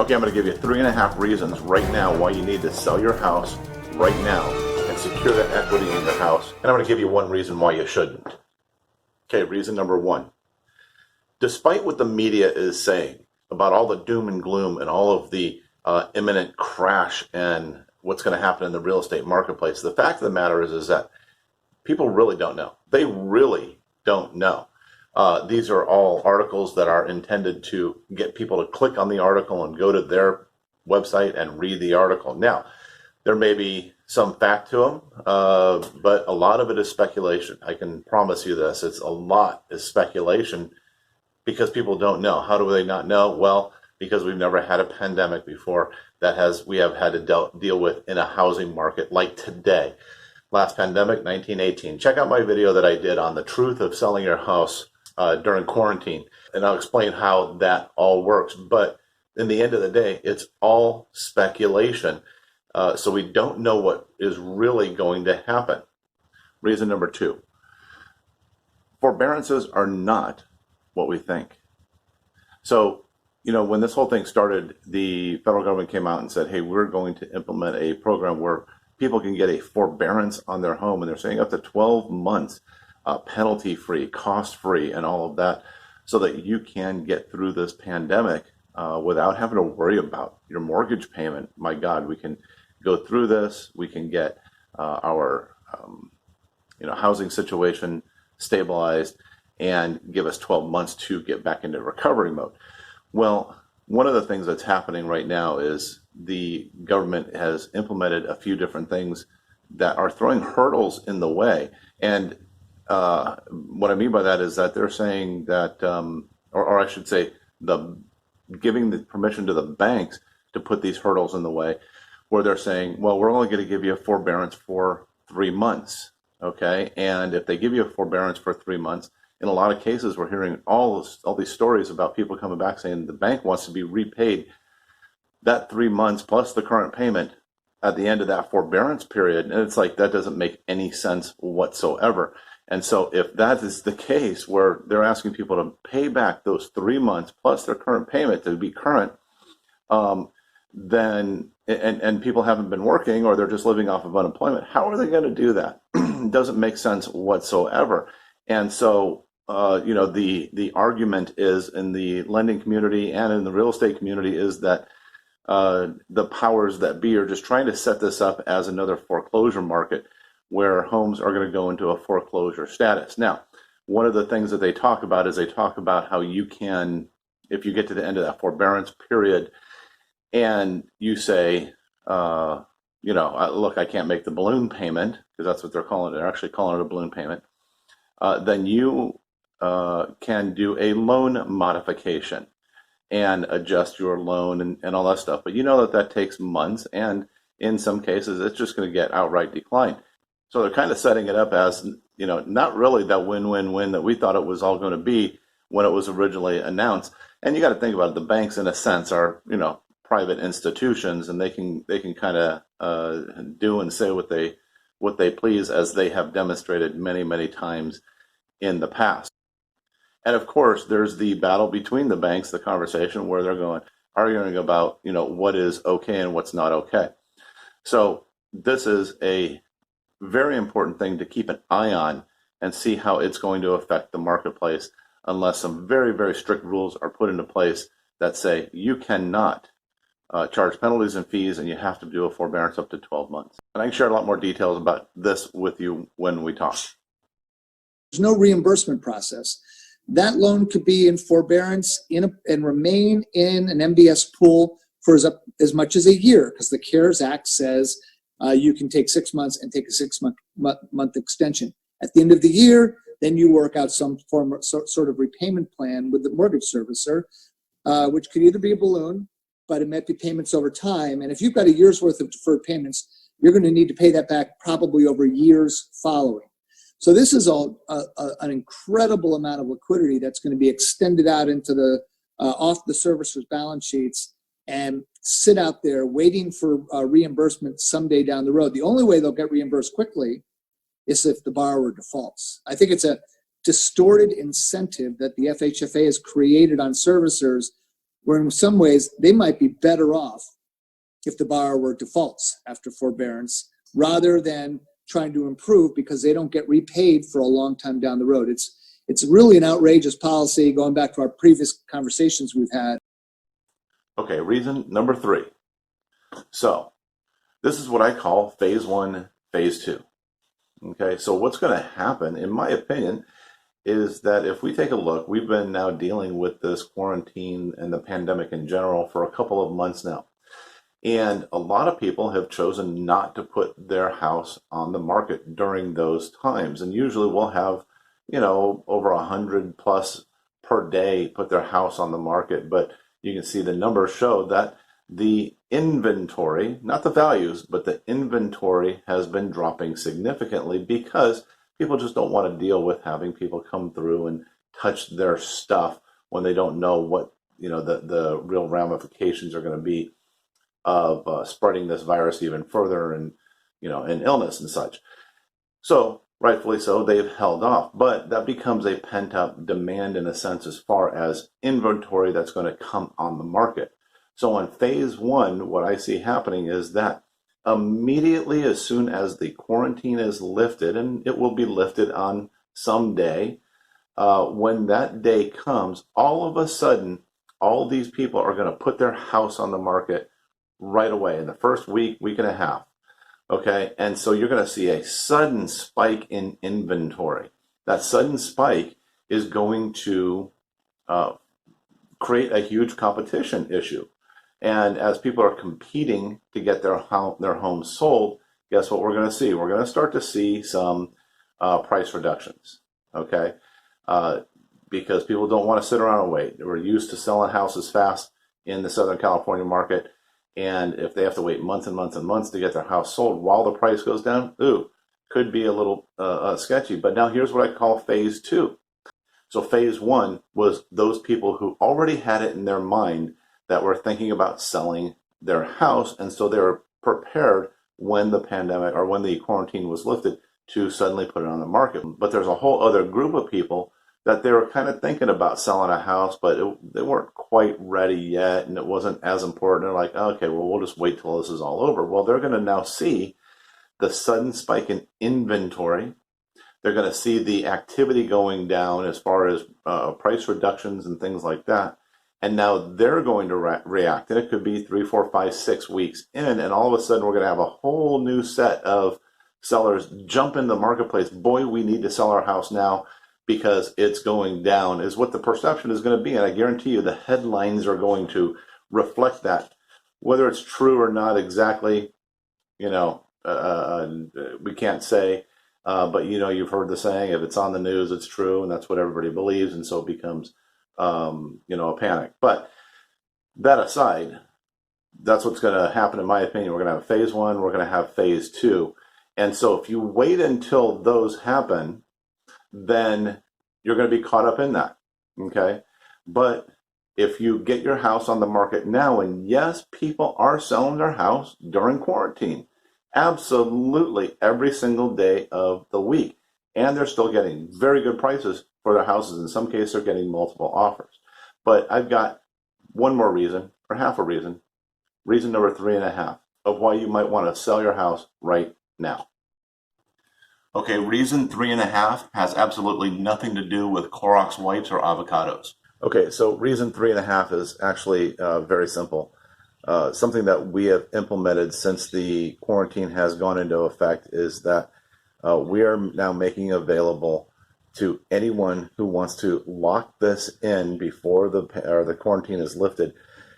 Okay, I'm going to give you 3.5 reasons right now why you need to sell your house right now and secure that equity in your house. And I'm going to give you one reason why you shouldn't. Okay, reason number one. Despite what the media is saying about all the doom and gloom and all of the imminent crash and what's going to happen in the real estate marketplace, the fact of the matter is that people really don't know. They really don't know. These are all articles that are intended to get people to click on the article and go to their website and read the article. Now, there may be some fact to them, but a lot of it is speculation. I can promise you this. A lot is speculation because people don't know. How do they not know? Well, because we've never had a pandemic before we have had to deal with in a housing market like today. Last pandemic, 1918. Check out my video that I did on the truth of selling your house during quarantine, and I'll explain how that all works. But in the end of the day, it's all speculation. So we don't know what is really going to happen. Reason number two, forbearances are not what we think. So, when this whole thing started, the federal government came out and said, hey, we're going to implement a program where people can get a forbearance on their home, and they're saying up to 12 months, penalty-free, cost-free, and all of that, so that you can get through this pandemic without having to worry about your mortgage payment. My God, we can go through this. We can get our housing situation stabilized and give us 12 months to get back into recovery mode. Well, one of the things that's happening right now is the government has implemented a few different things that are throwing hurdles in the way. And what I mean by that is that they're saying that, or I should say, giving the permission to the banks to put these hurdles in the way, where they're saying, well, we're only going to give you a forbearance for 3 months, okay? And if they give you a forbearance for 3 months, in a lot of cases, we're hearing all these stories about people coming back saying the bank wants to be repaid that 3 months plus the current payment at the end of that forbearance period. And it's like, that doesn't make any sense whatsoever. And so if that is the case, where they're asking people to pay back those 3 months plus their current payment to be current, then and people haven't been working, or they're just living off of unemployment, how are they going to do that? It doesn't make sense whatsoever. And so the argument is, in the lending community and in the real estate community, is that the powers that be are just trying to set this up as another foreclosure market where homes are going to go into a foreclosure status. Now, one of the things that they talk about is how you can, if you get to the end of that forbearance period and you say, look, I can't make the balloon payment, because that's what they're calling it. They're actually calling it a balloon payment. Then you can do a loan modification and adjust your loan and all that stuff. But that takes months, and in some cases, it's just going to get outright declined. So they're kind of setting it up as, not really that win-win-win that we thought it was all going to be when it was originally announced. And you got to think about it. The banks, in a sense, are, private institutions, and they can kind of do and say what they please, as they have demonstrated many, many times in the past. And of course, there's the battle between the banks, the conversation where they're arguing about, what is okay and what's not okay. So this is a very important thing to keep an eye on and see how it's going to affect the marketplace, unless some very, very strict rules are put into place that say you cannot charge penalties and fees, and you have to do a forbearance up to 12 months. And I can share a lot more details about this with you when we talk. There's no reimbursement process. That loan could be in forbearance and remain in an MBS pool for as much as a year, because the CARES Act says you can take 6 months and take a 6-month extension. At the end of the year, then you work out some form of sort of repayment plan with the mortgage servicer, which could either be a balloon, but it might be payments over time. And if you've got a year's worth of deferred payments, you're going to need to pay that back probably over years following. So this is an incredible amount of liquidity that's going to be extended out into off the servicer's balance sheets and sit out there waiting for reimbursement someday down the road. The only way they'll get reimbursed quickly is if the borrower defaults. I think it's a distorted incentive that the FHFA has created on servicers where in some ways they might be better off if the borrower defaults after forbearance rather than trying to improve because they don't get repaid for a long time down the road. It's really an outrageous policy going back to our previous conversations we've had. Okay, reason number 3. So this is what I call phase 1, phase 2. Okay, so what's going to happen, in my opinion, is that if we take a look, we've been now dealing with this quarantine and the pandemic in general for a couple of months now. And a lot of people have chosen not to put their house on the market during those times. And usually we'll have, over 100 plus per day put their house on the market. But you can see the numbers show that the inventory, not the values, but the inventory has been dropping significantly because people just don't want to deal with having people come through and touch their stuff when they don't know what, the real ramifications are going to be of spreading this virus even further and, and illness and such. So rightfully so, they've held off, but that becomes a pent-up demand in a sense as far as inventory that's going to come on the market. So on phase 1, what I see happening is that immediately as soon as the quarantine is lifted, and it will be lifted on some day, when that day comes, all of a sudden, all these people are going to put their house on the market right away in the first week, week and a half. Okay, and so you're going to see a sudden spike in inventory. That sudden spike is going to create a huge competition issue. And as people are competing to get their homes sold, guess what we're going to see? We're going to start to see some price reductions, okay? Because people don't want to sit around and wait. We're used to selling houses fast in the Southern California market. And if they have to wait months and months and months to get their house sold while the price goes down, could be a little sketchy. But now here's what I call phase 2. So phase 1 was those people who already had it in their mind that were thinking about selling their house. And so they were prepared when the pandemic or when the quarantine was lifted to suddenly put it on the market. But there's a whole other group of people that they were kind of thinking about selling a house, but they weren't quite ready yet, and it wasn't as important. They're like, okay, well, we'll just wait till this is all over. Well, they're going to now see the sudden spike in inventory. They're going to see the activity going down as far as price reductions and things like that. And now they're going to react. And it could be 3, 4, 5, 6 weeks in, and all of a sudden we're going to have a whole new set of sellers jump in the marketplace. Boy, we need to sell our house now because it's going down, is what the perception is going to be. And I guarantee you the headlines are going to reflect that. Whether it's true or not exactly, we can't say. But, you've heard the saying, if it's on the news, it's true. And that's what everybody believes. And so it becomes, a panic. But that aside, that's what's going to happen, in my opinion. We're going to have phase 1. We're going to have phase 2. And so if you wait until those happen, then you're going to be caught up in that, okay? But if you get your house on the market now, and yes, people are selling their house during quarantine, absolutely every single day of the week, and they're still getting very good prices for their houses. In some cases, they're getting multiple offers. But I've got one more reason, or half a reason number 3.5, of why you might want to sell your house right now. Okay, reason 3.5 has absolutely nothing to do with Clorox wipes or avocados. Okay, so reason 3.5 is actually very simple. Something that we have implemented since the quarantine has gone into effect is that we are now making available to anyone who wants to lock this in before the quarantine is lifted,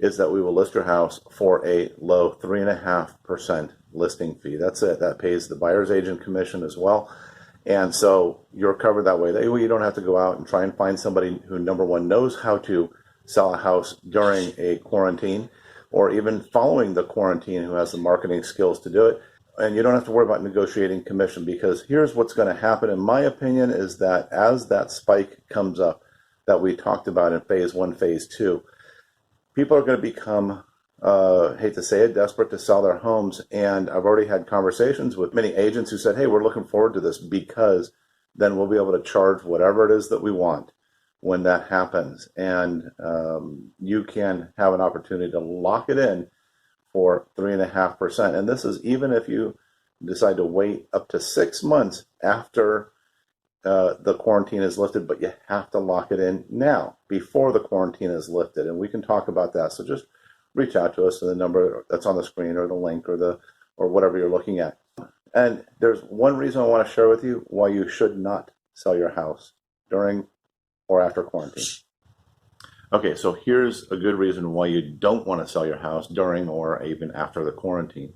is that we will list your house for a low 3.5% listing fee. That's it. That pays the buyer's agent commission as well. And so you're covered that way. That way you don't have to go out and try and find somebody who, number one, knows how to sell a house during a quarantine, or even following the quarantine, who has the marketing skills to do it. And you don't have to worry about negotiating commission, because here's what's going to happen, in my opinion, is that as that spike comes up that we talked about in phase 1, phase 2, people are going to become, hate to say it, desperate to sell their homes. And I've already had conversations with many agents who said, hey, we're looking forward to this because then we'll be able to charge whatever it is that we want when that happens. And you can have an opportunity to lock it in for 3.5%. And this is even if you decide to wait up to 6 months after the quarantine is lifted, but you have to lock it in now before the quarantine is lifted. And we can talk about that. So just reach out to us to the number that's on the screen or the link or whatever you're looking at. And there's one reason I want to share with you why you should not sell your house during or after quarantine. Okay, so here's a good reason why you don't want to sell your house during or even after the quarantine.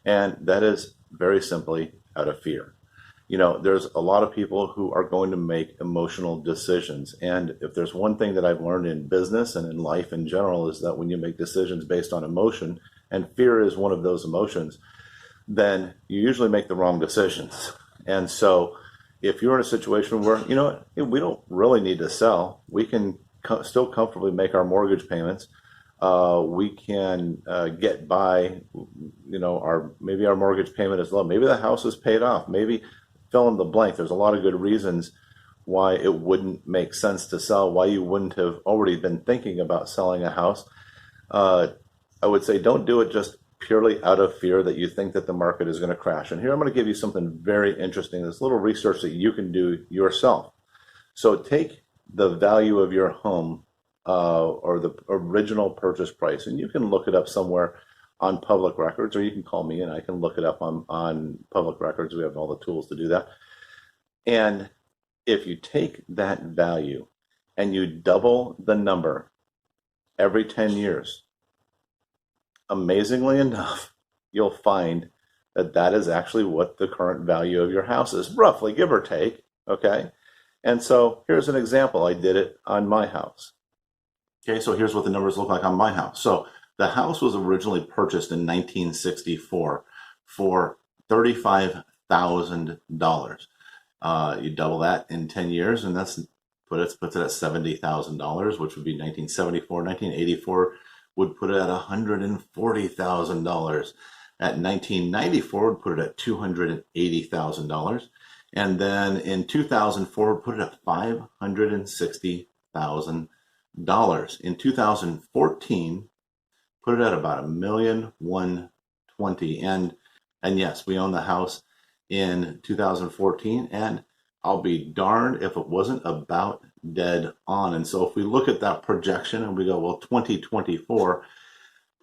And that is very simply out of fear. There's a lot of people who are going to make emotional decisions. And if there's one thing that I've learned in business and in life in general is that when you make decisions based on emotion, and fear is one of those emotions, then you usually make the wrong decisions. And so if you're in a situation where, we don't really need to sell, we can still comfortably make our mortgage payments. We can get by, maybe our mortgage payment is low. Maybe the house is paid off. Maybe fill in the blank. There's a lot of good reasons why it wouldn't make sense to sell, why you wouldn't have already been thinking about selling a house. I would say don't do it just purely out of fear that you think that the market is going to crash. And here I'm going to give you something very interesting, this little research that you can do yourself. So take the value of your home or the original purchase price, and you can look it up somewhere on public records, or you can call me and I can look it up on public records. We have all the tools to do that. And if you take that value and you double the number every 10 years, amazingly enough, you'll find that that is actually what the current value of your house is, roughly, give or take, okay? And so here's an example. I did it on my house. Okay, so here's what the numbers look like on my house. So the house was originally purchased in 1964 for $35,000. You double that in 10 years, and puts it at $70,000, which would be 1974. 1984 would put it at $140,000. At 1994 would put it at $280,000. And then in 2004 would put it at $560,000. In 2014, put it at about $1,120,000. And yes, we own the house in 2014, and I'll be darned if it wasn't about dead on. And so if we look at that projection and we go, well, 2024,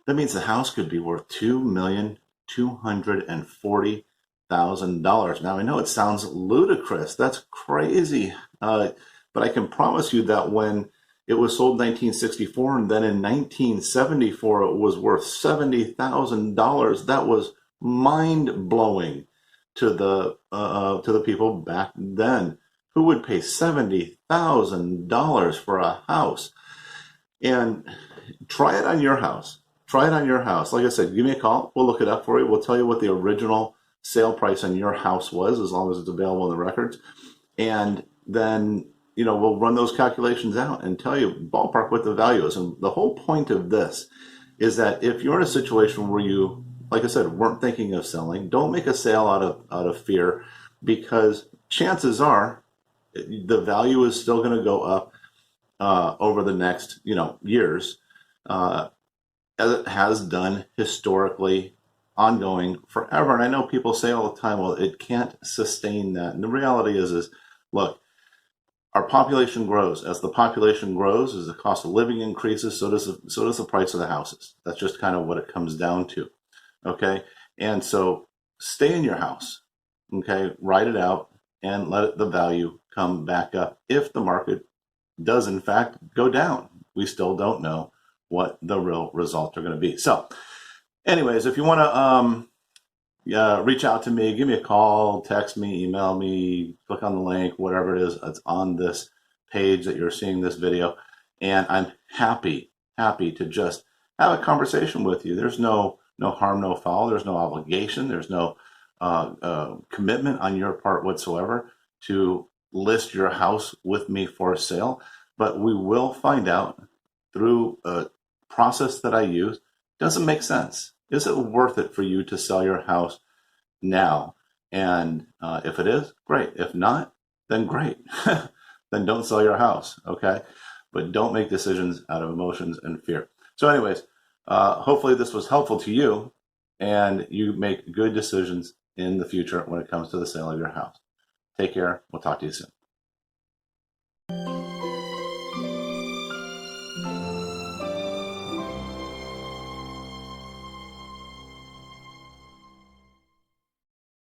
that means the house could be worth $2,240,000. Now, I know it sounds ludicrous. That's crazy. But I can promise you that when it was sold in 1964, and then in 1974, it was worth $70,000. That was mind-blowing to the people back then. Who would pay $70,000 for a house? And try it on your house. Try it on your house. Like I said, give me a call. We'll look it up for you. We'll tell you what the original sale price on your house was, as long as it's available in the records. And then we'll run those calculations out and tell you ballpark what the value is. And the whole point of this is that if you're in a situation where you, like I said, weren't thinking of selling, don't make a sale out of fear, because chances are the value is still going to go up over the next years, as it has done historically, ongoing forever. And I know people say all the time, well, it can't sustain that. And the reality is look, our population grows. As the population grows, as the cost of living increases, so does the price of the houses. That's just kind of what it comes down to. Okay, and so stay in your house. Okay, ride it out and let the value come back up. If the market does in fact go down, we still don't know what the real results are going to be. So, anyways, if you want to reach out to me, give me a call, text me, email me, click on the link, whatever it is that's on this page that you're seeing this video. And I'm happy to just have a conversation with you. There's no harm, no foul. There's no obligation. There's no commitment on your part whatsoever to list your house with me for sale. But we will find out through a process that I use, does it make sense? Is it worth it for you to sell your house now? And if it is, great. If not, then great. then don't sell your house, okay? But don't make decisions out of emotions and fear. So anyways, hopefully this was helpful to you and you make good decisions in the future when it comes to the sale of your house. Take care. We'll talk to you soon.